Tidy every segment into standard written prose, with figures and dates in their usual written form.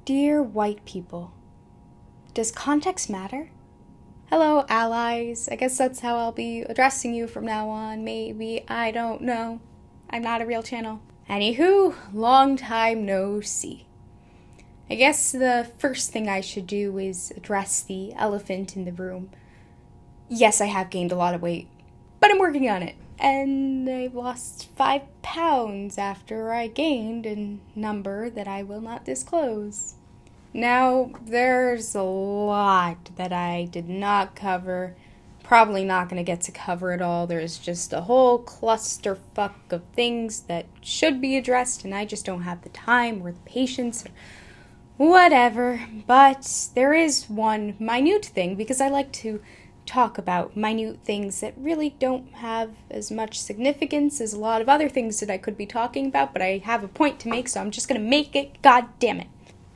Dear white people, does context matter? Hello, allies. I guess that's how I'll be addressing you from now on. Maybe. I don't know. I'm not a real channel. Anywho, long time no see. I guess the first thing I should do is address the elephant in the room. Yes, I have gained a lot of weight, but I'm working on it. And I've lost 5 pounds after I gained a number that I will not disclose. Now, there's a lot that I did not cover. Probably not going to get to cover it all. There's just a whole clusterfuck of things that should be addressed, and I just don't have the time or the patience or whatever. But there is one minute thing, because I like to talk about minute things that really don't have as much significance as a lot of other things that I could be talking about, but I have a point to make, so I'm just going to make it. God damn it.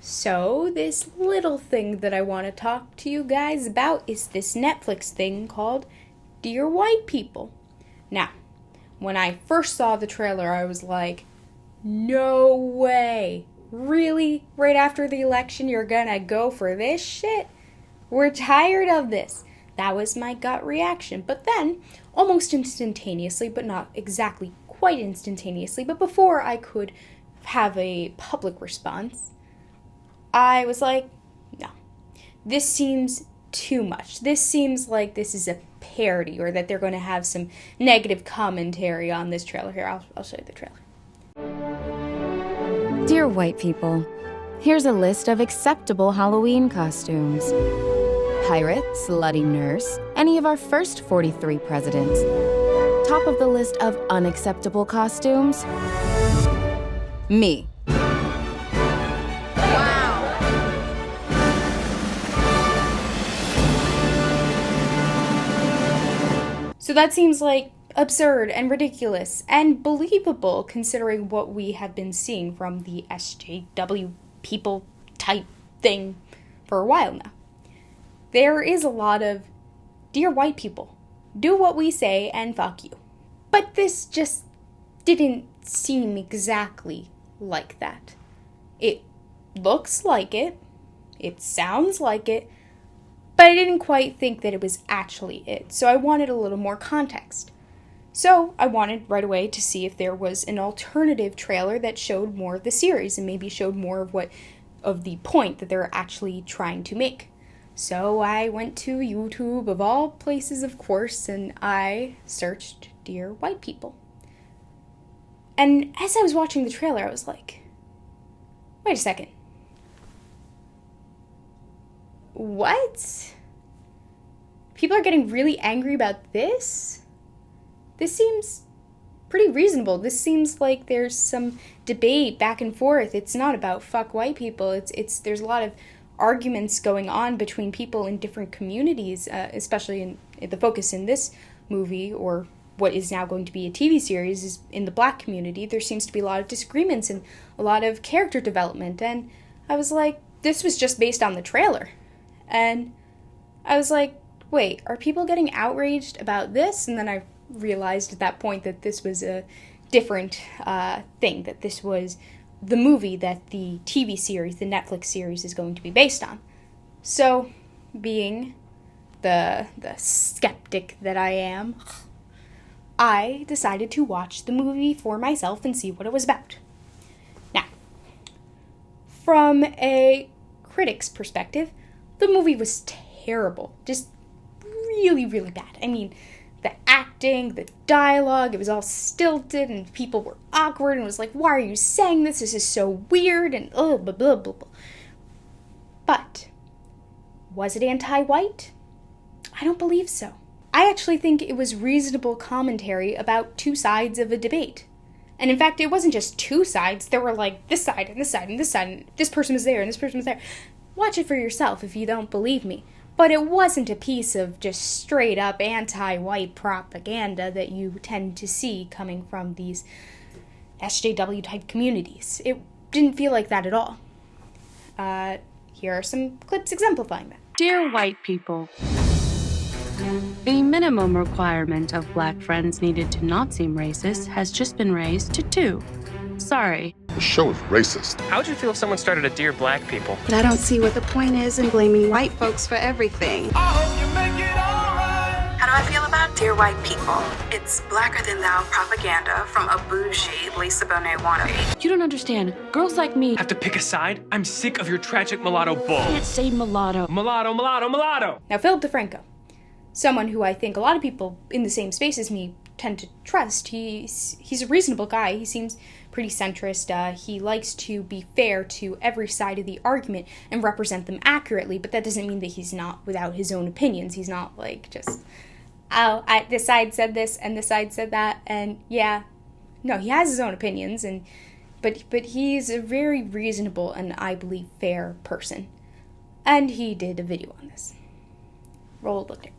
So, this little thing that I want to talk to you guys about is this Netflix thing called Dear White People. Now, when I first saw the trailer, I was like, no way. Really? Right after the election, you're gonna go for this shit? We're tired of this. That was my gut reaction. But then, almost instantaneously, but not exactly quite instantaneously, but before I could have a public response, I was like, no, this seems too much. This seems like this is a parody, or that they're going to have some negative commentary on this trailer. Here, I'll show you the trailer. Dear white people, here's a list of acceptable Halloween costumes. Pirate, slutty nurse, any of our first 43 presidents. Top of the list of unacceptable costumes, me. So that seems like absurd and ridiculous and believable considering what we have been seeing from the SJW people type thing for a while now. There is a lot of, dear white people, do what we say and fuck you. But this just didn't seem exactly like that. It looks like it sounds like it, but I didn't quite think that it was actually it, so I wanted a little more context. So I wanted right away to see if there was an alternative trailer that showed more of the series and maybe showed more of the point that they're actually trying to make. So I went to YouTube, of all places, of course, and I searched Dear White People. And as I was watching the trailer, I was like, wait a second. What? People are getting really angry about this? This seems pretty reasonable. This seems like there's some debate back and forth. It's not about fuck white people. There's a lot of arguments going on between people in different communities, especially in the focus in this movie, or what is now going to be a TV series, is in the black community. There seems to be a lot of disagreements and a lot of character development. And I was like, this was just based on the trailer. And I was like, wait, are people getting outraged about this? And then I realized at that point that this was a different thing, that this was the movie that the TV series, the Netflix series, is going to be based on. So, being the skeptic that I am, I decided to watch the movie for myself and see what it was about. Now, from a critic's perspective, the movie was terrible. Just really, really bad. I mean, the acting, the dialogue, it was all stilted and people were awkward and was like, why are you saying this? This is so weird and blah, blah, blah, blah. But, was it anti-white? I don't believe so. I actually think it was reasonable commentary about two sides of a debate. And in fact, it wasn't just two sides. There were like this side and this side and this side, and this person was there and this person was there. Watch it for yourself if you don't believe me. But it wasn't a piece of just straight up anti-white propaganda that you tend to see coming from these SJW type communities. It didn't feel like that at all. Here are some clips exemplifying that. Dear white people, the minimum requirement of black friends needed to not seem racist has just been raised to 2. Sorry. The show is racist. How would you feel if someone started a Dear Black People? But I don't see what the point is in blaming white folks for everything. I hope you make it all right. How do I feel about Dear White People? It's blacker than thou propaganda from a bougie Lisa Bonet wannabe. You don't understand. Girls like me Have to pick a side? I'm sick of your tragic mulatto bull. can't say mulatto. Mulatto, mulatto, mulatto. Now, Philip DeFranco, someone who I think a lot of people in the same space as me tend to trust. He's a reasonable guy. He seems pretty centrist. He likes to be fair to every side of the argument and represent them accurately, but that doesn't mean that he's not without his own opinions. He's not like just, this side said this and this side said that, and yeah. No, he has his own opinions, but he's a very reasonable and, I believe, fair person. And he did a video on this. Roll the tape.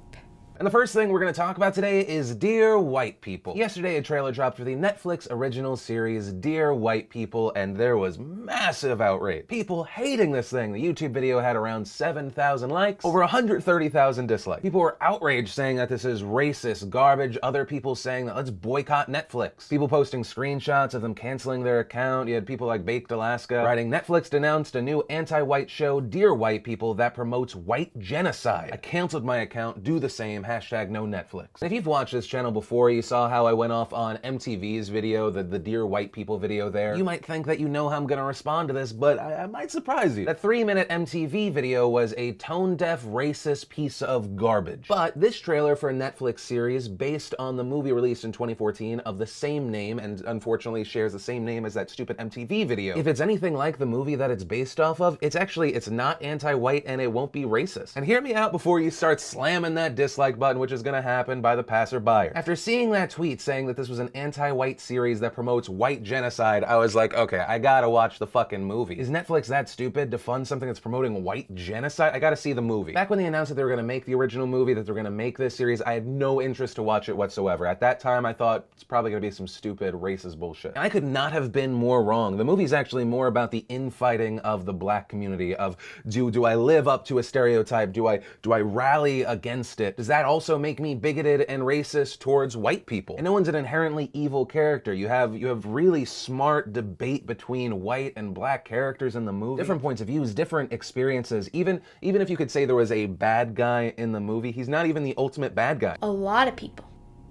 And the first thing we're going to talk about today is Dear White People. Yesterday, a trailer dropped for the Netflix original series Dear White People, and there was massive outrage. People hating this thing. The YouTube video had around 7,000 likes, over 130,000 dislikes. People were outraged, saying that this is racist garbage. Other people saying that let's boycott Netflix. People posting screenshots of them canceling their account. You had people like Baked Alaska writing, Netflix denounced a new anti-white show, Dear White People, that promotes white genocide. I canceled my account, do the same. Hashtag no Netflix. If you've watched this channel before, you saw how I went off on MTV's video, the Dear White People video there. You might think that you know how I'm gonna respond to this, but I might surprise you. That 3-minute MTV video was a tone-deaf, racist piece of garbage. But this trailer for a Netflix series based on the movie released in 2014 of the same name, and unfortunately shares the same name as that stupid MTV video. If it's anything like the movie that it's based off of, it's not anti-white and it won't be racist. And hear me out before you start slamming that dislike button, which is gonna happen by the passerby. After seeing that tweet saying that this was an anti-white series that promotes white genocide, I was like, okay, I gotta watch the fucking movie. Is Netflix that stupid to fund something that's promoting white genocide? I gotta see the movie. Back when they announced that they were gonna make the original movie, that they were gonna make this series, I had no interest to watch it whatsoever. At that time, I thought it's probably gonna be some stupid racist bullshit. And I could not have been more wrong. The movie's actually more about the infighting of the black community, of do I live up to a stereotype? Do I rally against it? Does that also make me bigoted and racist towards white people? And no one's an inherently evil character. You have really smart debate between white and black characters in the movie. Different points of views, different experiences. Even if you could say there was a bad guy in the movie, he's not even the ultimate bad guy. A lot of people,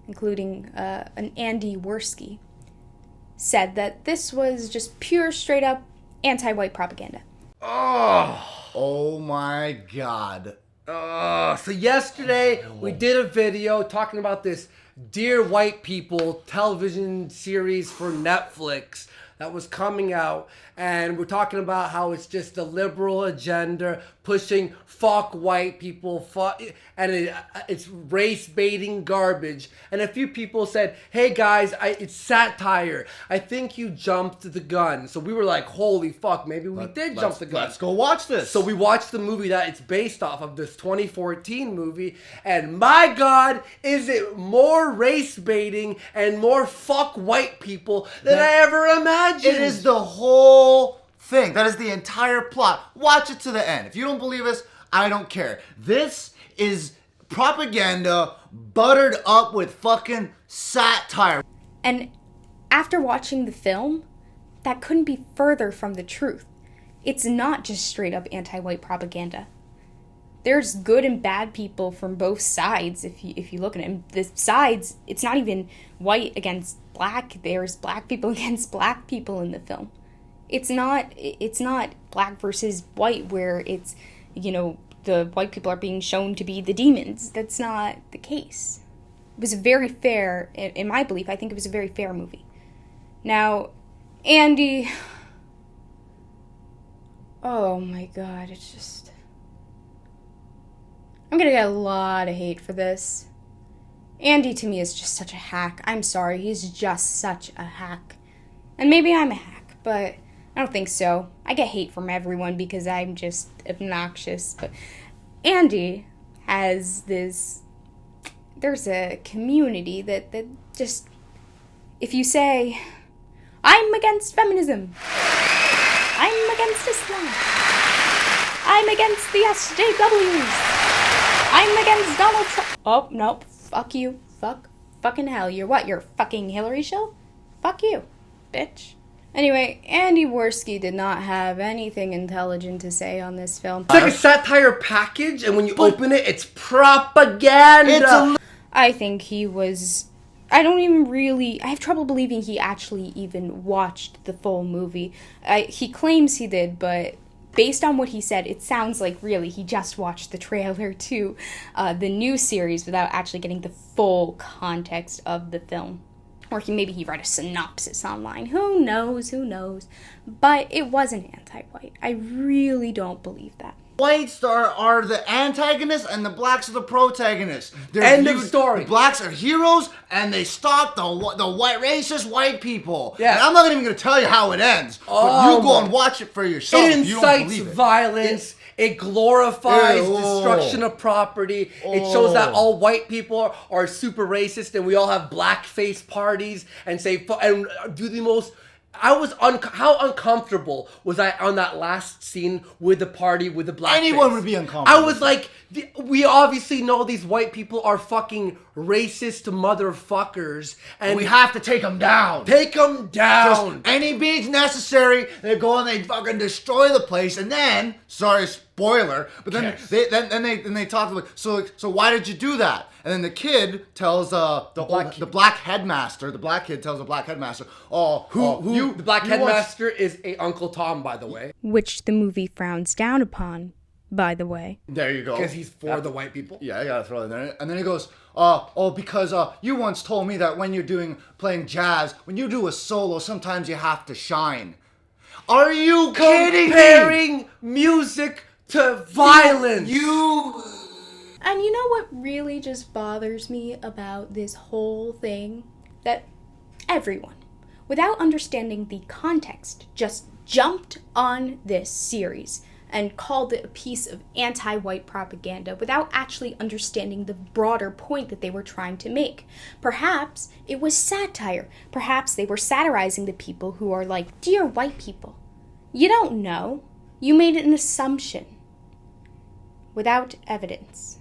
including an Andy Warski, said that this was just pure, straight up anti-white propaganda. Oh my God. So yesterday we did a video talking about this Dear White People television series for Netflix that was coming out, and we're talking about how it's just the liberal agenda pushing fuck white people, and it's race baiting garbage. And a few people said, hey guys, it's satire. I think you jumped the gun. So we were like, holy fuck, maybe we did jump the gun. Let's go watch this. So we watched the movie that it's based off of, this 2014 movie, and my God, is it more race baiting and more fuck white people than I ever imagined. It is the whole thing. That is the entire plot. Watch it to the end. If you don't believe us, I don't care. This is propaganda buttered up with fucking satire. And after watching the film, that couldn't be further from the truth. It's not just straight up anti-white propaganda. There's good and bad people from both sides if you look at it. The sides, it's not even white against black. There's black people against black people in the film. It's not black versus white where it's, the white people are being shown to be the demons. That's not the case. It was a very fair, in my belief, I think it was a very fair movie. Now, Andy, oh my God, it's just, I'm gonna get a lot of hate for this. Andy to me is just such a hack. I'm sorry, he's just such a hack. And maybe I'm a hack, but I don't think so. I get hate from everyone because I'm just obnoxious. But Andy has this, there's a community that just, if you say, I'm against feminism, I'm against Islam, I'm against the SJWs, I'm against Donald Trump. Oh, nope. Fuck you. Fucking hell. You're what? You're fucking Hillary shill? Fuck you, bitch. Anyway, Andy Warski did not have anything intelligent to say on this film. It's like a satire package, and when you open it, it's propaganda. I think he was... I have trouble believing he actually even watched the full movie. He claims he did, but based on what he said, it sounds like really he just watched the trailer to the new series without actually getting the full context of the film. Or maybe he read a synopsis online. Who knows? But it wasn't anti-white. I really don't believe that. Whites are the antagonists and the blacks are the protagonists. End of story. Blacks are heroes and they stop the white racist white people. Yeah. And I'm not even going to tell you how it ends. But you go and watch it for yourself. It if you don't incites believe it. violence. It glorifies Ew. destruction of property. It shows that all white people are super racist and we all have blackface parties and and do the most... how uncomfortable was I on that last scene with the party with the blackface? Anyone would be uncomfortable. I was like, we obviously know these white people are fucking racist motherfuckers, and we have to take them down. Take them down. Just any means necessary. They go and they fucking destroy the place, and then, sorry, spoiler, but then they talk about, so why did you do that? And then the kid tells the black headmaster. The black kid tells the black headmaster, the black headmaster is a Uncle Tom, by the way, Which the movie frowns down upon, by the way. There you go. Because he's for the white people. Yeah, I gotta throw it in there. And then he goes, because you once told me that when you're playing jazz, when you do a solo, sometimes you have to shine. Are you kidding me? Comparing music to violence. And you know what really just bothers me about this whole thing? That everyone, without understanding the context, just jumped on this series and called it a piece of anti-white propaganda without actually understanding the broader point that they were trying to make. Perhaps it was satire. Perhaps they were satirizing the people who are like, dear white people. You don't know. You made an assumption without evidence.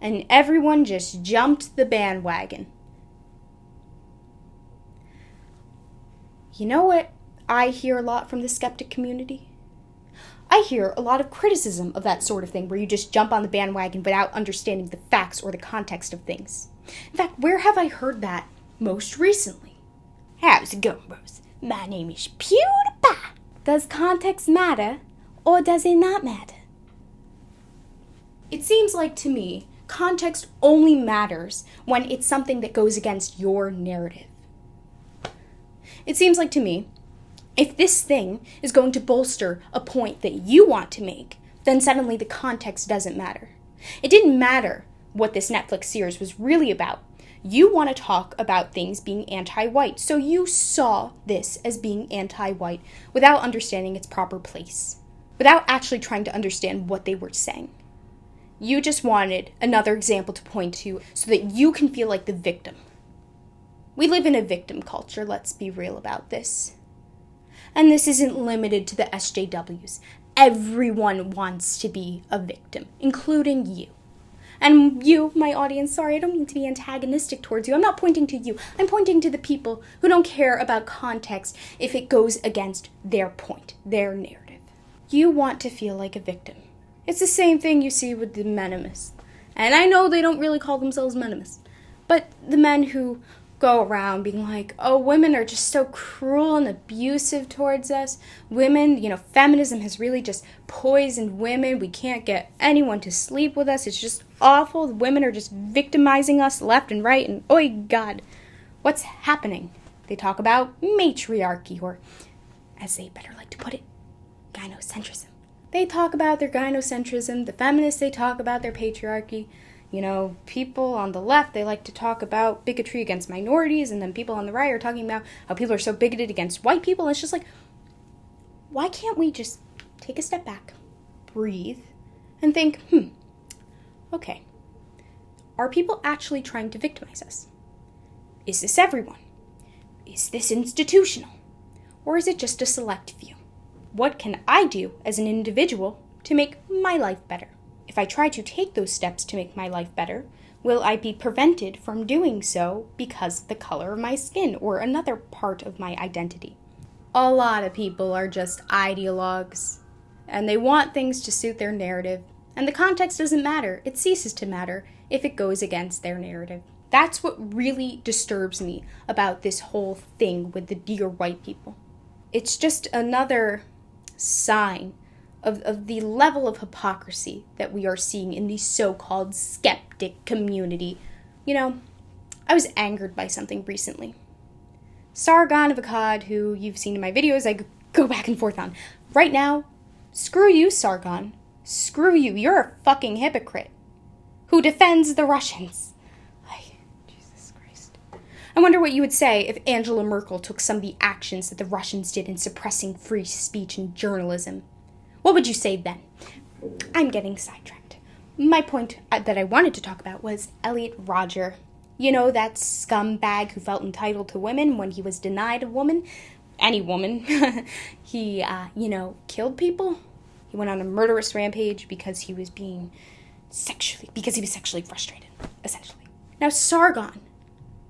And everyone just jumped the bandwagon. You know what I hear a lot from the skeptic community? I hear a lot of criticism of that sort of thing, where you just jump on the bandwagon without understanding the facts or the context of things. In fact, where have I heard that most recently? How's it going, bros? My name is PewDiePie. Does context matter, or does it not matter? It seems like to me, context only matters when it's something that goes against your narrative. It seems like to me, if this thing is going to bolster a point that you want to make, then suddenly the context doesn't matter. It didn't matter what this Netflix series was really about. You want to talk about things being anti-white, so you saw this as being anti-white without understanding its proper place, without actually trying to understand what they were saying. You just wanted another example to point to so that you can feel like the victim. We live in a victim culture, let's be real about this. And this isn't limited to the SJWs. Everyone wants to be a victim, including you. And you, my audience, sorry, I don't mean to be antagonistic towards you. I'm not pointing to you. I'm pointing to the people who don't care about context if it goes against their point, their narrative. You want to feel like a victim. It's the same thing you see with the menimists. And I know they don't really call themselves menimists, but the men who go around being like, oh, women are just so cruel and abusive towards us. Women, feminism has really just poisoned women. We can't get anyone to sleep with us. It's just awful. The women are just victimizing us left and right. And, oh, God, what's happening? They talk about matriarchy, or, as they better like to put it, gynocentrism. They talk about their gynocentrism. The feminists, they talk about their patriarchy. People on the left, they like to talk about bigotry against minorities, and then people on the right are talking about how people are so bigoted against white people. And it's just like, why can't we just take a step back, breathe, and think, okay, are people actually trying to victimize us? Is this everyone? Is this institutional? Or is it just a select few? What can I do as an individual to make my life better? If I try to take those steps to make my life better, will I be prevented from doing so because of the color of my skin or another part of my identity? A lot of people are just ideologues, and they want things to suit their narrative, and the context doesn't matter. It ceases to matter if it goes against their narrative. That's what really disturbs me about this whole thing with the dear white people. It's just another sign of the level of hypocrisy that we are seeing in the so-called skeptic community. You know, I was angered by something recently. Sargon of Akkad, who you've seen in my videos, I go back and forth on. Right now, screw you, Sargon. Screw you. You're a fucking hypocrite who defends the Russians. Jesus Christ. I wonder what you would say if Angela Merkel took some of the actions that the Russians did in suppressing free speech and journalism. What would you say then? I'm getting sidetracked. My point that I wanted to talk about was Elliot Rodger. You know, that scumbag who felt entitled to women when he was denied a woman. Any woman. He, killed people. He went on a murderous rampage because he was sexually frustrated, essentially. Now, Sargon,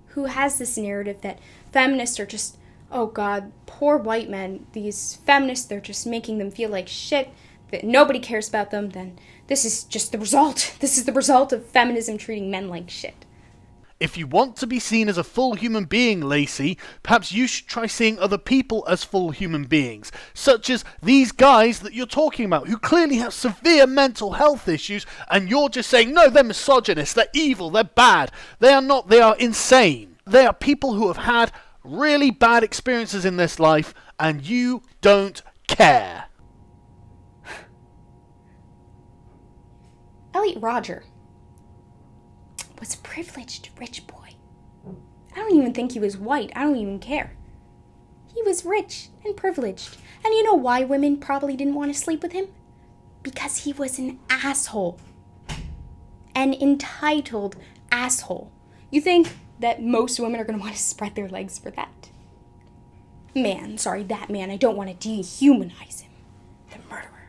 who has this narrative that feminists are just, oh God, poor white men, these feminists, they're just making them feel like shit, that nobody cares about them, then this is just the result. This is the result of feminism treating men like shit. If you want to be seen as a full human being, Lacey, perhaps you should try seeing other people as full human beings, such as these guys that you're talking about, who clearly have severe mental health issues, and you're just saying, no, they're misogynists, they're evil, they're bad. They are not, they are insane. They are people who have had really bad experiences in this life, and you don't care. Elliot Rodger was a privileged rich boy. I don't even think he was white. I don't even care. He was rich and privileged. And you know why women probably didn't want to sleep with him? Because he was an asshole. An entitled asshole. You think that most women are going to want to spread their legs for that? That man, I don't want to dehumanize him. The murderer.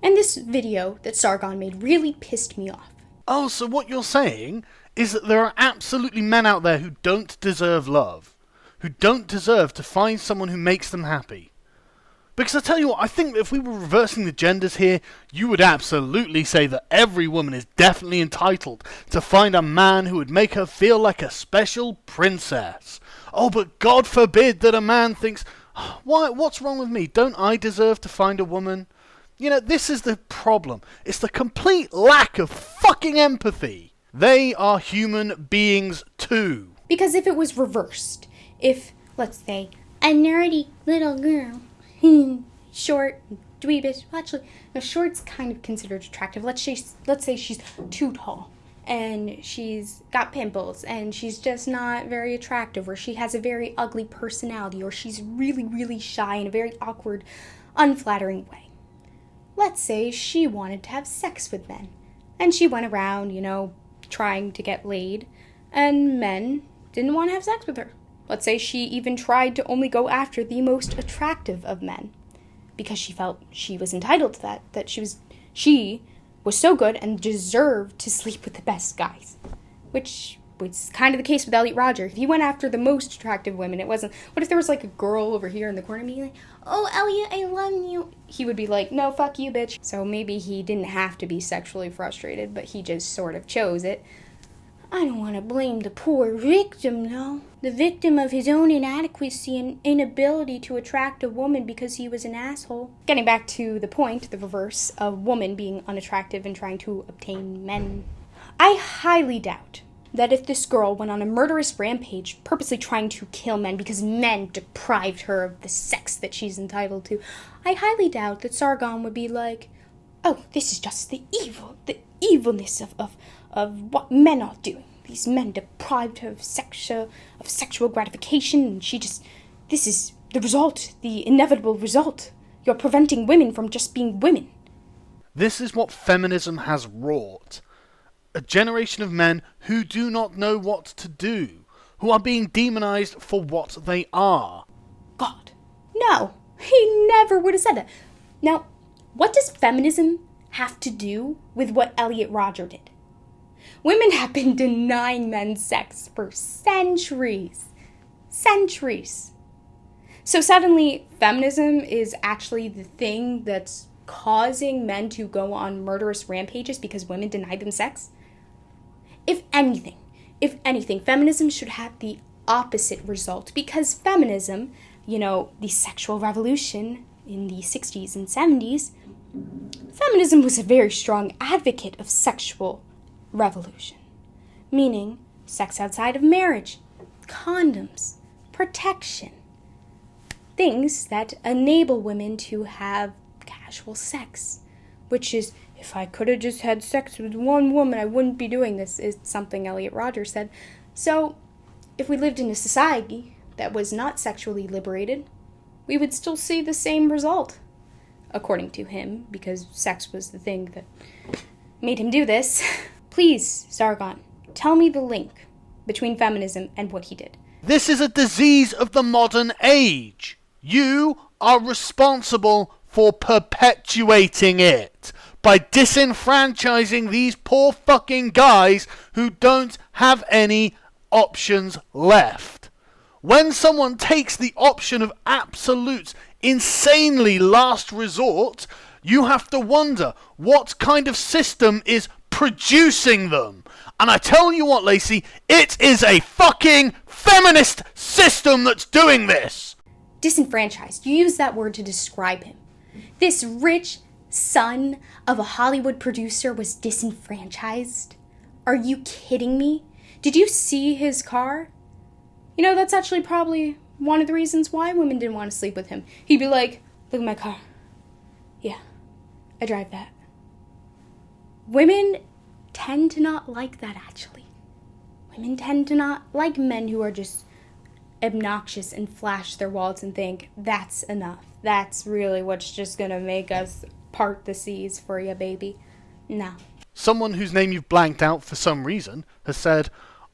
And this video that Sargon made really pissed me off. Oh, so what you're saying is that there are absolutely men out there who don't deserve love, who don't deserve to find someone who makes them happy. Because I tell you what, I think that if we were reversing the genders here, you would absolutely say that every woman is definitely entitled to find a man who would make her feel like a special princess. Oh, but God forbid that a man thinks, what's wrong with me? Don't I deserve to find a woman? You know, this is the problem. It's the complete lack of fucking empathy. They are human beings too. Because if it was reversed, if, let's say, a nerdy little girl, short, dweebish, actually, no, short's kind of considered attractive. Let's say she's too tall, and she's got pimples, and she's just not very attractive, or she has a very ugly personality, or she's really, really shy in a very awkward, unflattering way. Let's say she wanted to have sex with men, and she went around, trying to get laid, and men didn't want to have sex with her. Let's say she even tried to only go after the most attractive of men, because she felt she was entitled to that she was so good and deserved to sleep with the best guys, which was kind of the case with Elliot Rodger. If he went after the most attractive women, it wasn't, what if there was like a girl over here in the corner being like, oh, Elliot, I love you. He would be like, no, fuck you, bitch. So maybe he didn't have to be sexually frustrated, but he just sort of chose it. I don't want to blame the poor victim, though. The victim of his own inadequacy and inability to attract a woman because he was an asshole. Getting back to the point, the reverse, of woman being unattractive and trying to obtain men. I highly doubt that if this girl went on a murderous rampage, purposely trying to kill men because men deprived her of the sex that she's entitled to, I highly doubt that Sargon would be like, oh, this is just the evilness of what men are doing. These men deprived her of sexual gratification, and this is the result, the inevitable result. You're preventing women from just being women. This is what feminism has wrought. A generation of men who do not know what to do, who are being demonized for what they are. God, no, he never would have said that. Now, what does feminism have to do with what Elliot Rodger did? Women have been denying men sex for centuries. Centuries. So suddenly, feminism is actually the thing that's causing men to go on murderous rampages because women deny them sex? If anything, feminism should have the opposite result, because feminism, the sexual revolution in the 60s and 70s, feminism was a very strong advocate of sexual revolution, meaning sex outside of marriage, condoms, protection, things that enable women to have casual sex, which is, if I could have just had sex with one woman, I wouldn't be doing this, is something Elliot Rodger said. So, if we lived in a society that was not sexually liberated, we would still see the same result, according to him, because sex was the thing that made him do this. Please, Sargon, tell me the link between feminism and what he did. This is a disease of the modern age. You are responsible for perpetuating it by disenfranchising these poor fucking guys who don't have any options left. When someone takes the option of absolute, insanely last resort, you have to wonder what kind of system is producing them. And I tell you what, Lacey, it is a fucking feminist system that's doing this. Disenfranchised. You use that word to describe him. This rich son of a Hollywood producer was disenfranchised? Are you kidding me? Did you see his car? That's actually probably one of the reasons why women didn't want to sleep with him. He'd be like, look at my car. Yeah, I drive that. Women tend to not like that, actually. Women tend to not like men who are just obnoxious and flash their wallets and think, that's enough. That's really what's just gonna make us part the seas for you, baby. No. Someone whose name you've blanked out for some reason has said,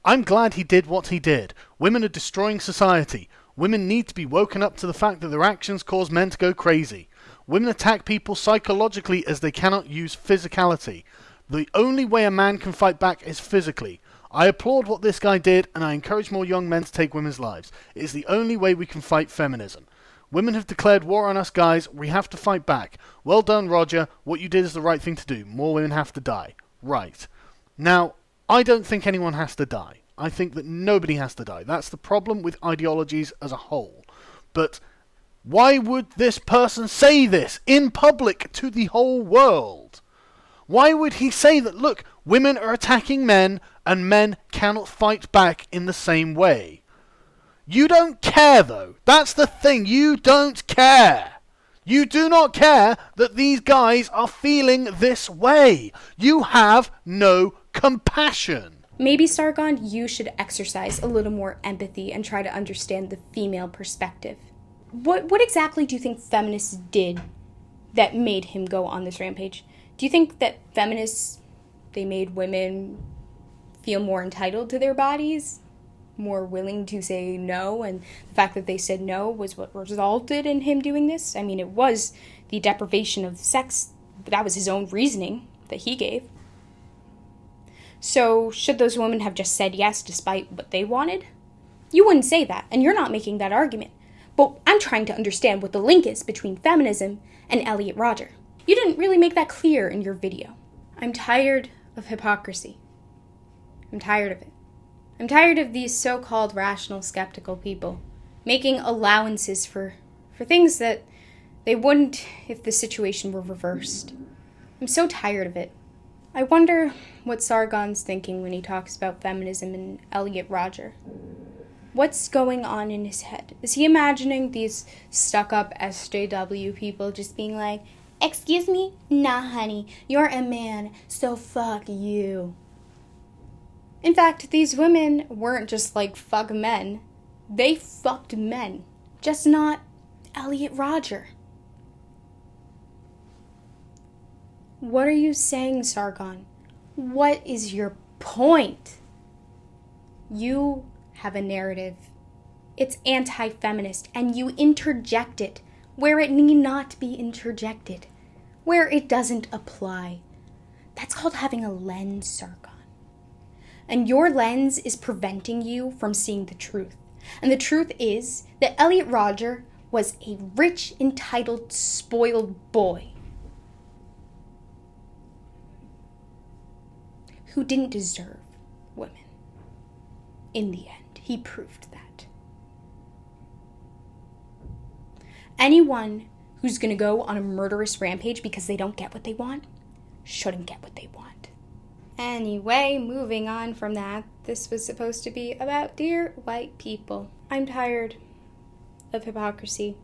I'm glad he did what he did. Women are destroying society. Women need to be woken up to the fact that their actions cause men to go crazy. Women attack people psychologically as they cannot use physicality. The only way a man can fight back is physically. I applaud what this guy did, and I encourage more young men to take women's lives. It is the only way we can fight feminism. Women have declared war on us guys. We have to fight back. Well done, Roger. What you did is the right thing to do. More women have to die. Right. Now, I don't think anyone has to die. I think that nobody has to die. That's the problem with ideologies as a whole. But why would this person say this in public to the whole world? Why would he say that, look, women are attacking men and men cannot fight back in the same way? You don't care, though. That's the thing. You don't care. You do not care that these guys are feeling this way. You have no compassion. Maybe, Sargon, you should exercise a little more empathy and try to understand the female perspective. What exactly do you think feminists did that made him go on this rampage? Do you think that feminists, they made women feel more entitled to their bodies? More willing to say no, and the fact that they said no was what resulted in him doing this? I mean, it was the deprivation of sex, but that was his own reasoning that he gave. So, should those women have just said yes despite what they wanted? You wouldn't say that, and you're not making that argument. But I'm trying to understand what the link is between feminism and Elliot Rodger. You didn't really make that clear in your video. I'm tired of hypocrisy. I'm tired of it. I'm tired of these so-called rational, skeptical people making allowances for things that they wouldn't if the situation were reversed. I'm so tired of it. I wonder what Sargon's thinking when he talks about feminism and Elliot Rodger. What's going on in his head? Is he imagining these stuck-up SJW people just being like, excuse me? Nah, honey, you're a man, so fuck you. In fact, these women weren't just like fuck men. They fucked men. Just not Elliot Rodger. What are you saying, Sargon? What is your point? You have a narrative. It's anti-feminist, and you interject it where it need not be interjected, where it doesn't apply. That's called having a lens, Sargon. And your lens is preventing you from seeing the truth. And the truth is that Elliot Rodger was a rich, entitled, spoiled boy who didn't deserve women. In the end, he proved that. Anyone who's going to go on a murderous rampage because they don't get what they want shouldn't get what they want. Anyway, moving on from that, this was supposed to be about dear white people. I'm tired of hypocrisy.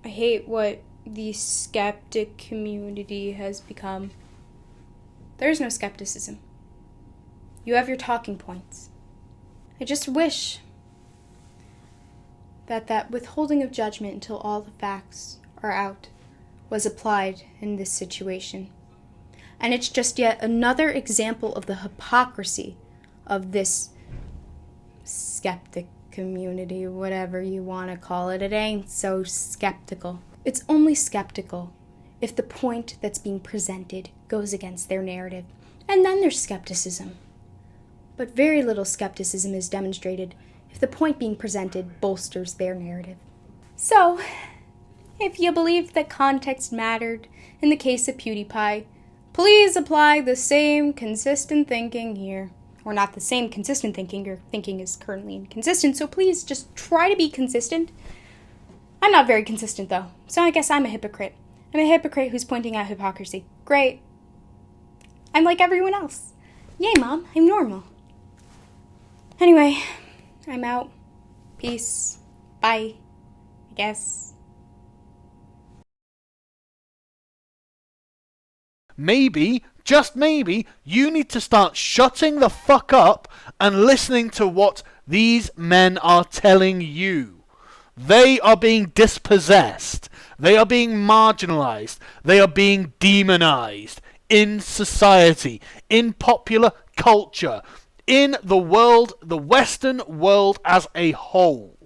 I hate what the skeptic community has become. There's no skepticism. You have your talking points. I just wish that withholding of judgment until all the facts are out was applied in this situation. And it's just yet another example of the hypocrisy of this skeptic community, whatever you want to call it. It ain't so skeptical. It's only skeptical if the point that's being presented goes against their narrative. And then there's skepticism. But very little skepticism is demonstrated if the point being presented bolsters their narrative. So, if you believed that context mattered in the case of PewDiePie, please apply the same consistent thinking here. Or not the same consistent thinking, your thinking is currently inconsistent, so please just try to be consistent. I'm not very consistent though, so I guess I'm a hypocrite. I'm a hypocrite who's pointing out hypocrisy. Great. I'm like everyone else. Yay, Mom, I'm normal. Anyway, I'm out. Peace. Bye. I guess. Maybe, just maybe, you need to start shutting the fuck up and listening to what these men are telling you. They are being dispossessed. They are being marginalized. They are being demonized in society, in popular culture, in the world, the Western world as a whole.